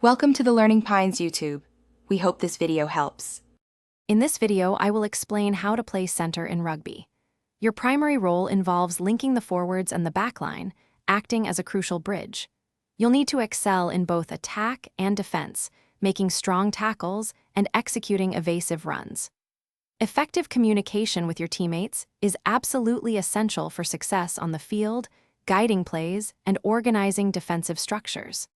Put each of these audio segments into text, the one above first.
Welcome to the Learning Pines YouTube. We hope this video helps. In this video, I will explain how to play center in rugby. Your primary role involves linking the forwards and the backline, acting as a crucial bridge. You'll need to excel in both attack and defense, making strong tackles and executing evasive runs. Effective communication with your teammates is absolutely essential for success on the field, guiding plays, and organizing defensive structures.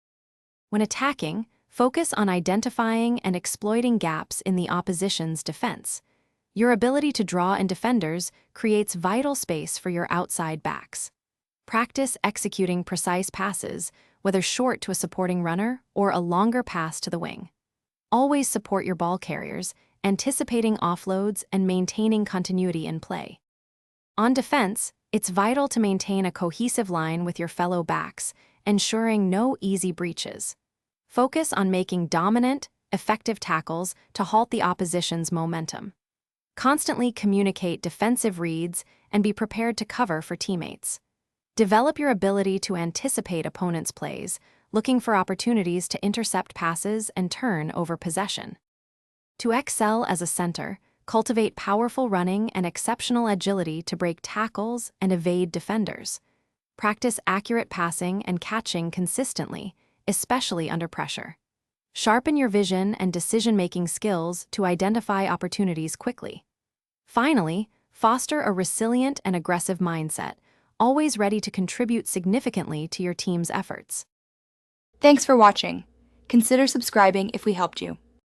When attacking, focus on identifying and exploiting gaps in the opposition's defense. Your ability to draw in defenders creates vital space for your outside backs. Practice executing precise passes, whether short to a supporting runner or a longer pass to the wing. Always support your ball carriers, anticipating offloads and maintaining continuity in play. On defense, it's vital to maintain a cohesive line with your fellow backs, ensuring no easy breaches. Focus on making dominant, effective tackles to halt the opposition's momentum. Constantly communicate defensive reads and be prepared to cover for teammates. Develop your ability to anticipate opponents' plays, looking for opportunities to intercept passes and turn over possession. To excel as a center, cultivate powerful running and exceptional agility to break tackles and evade defenders. Practice accurate passing and catching consistently, especially under pressure. Sharpen your vision and decision-making skills to identify opportunities quickly. Finally, foster a resilient and aggressive mindset, always ready to contribute significantly to your team's efforts. Thanks for watching. Consider subscribing if we helped you.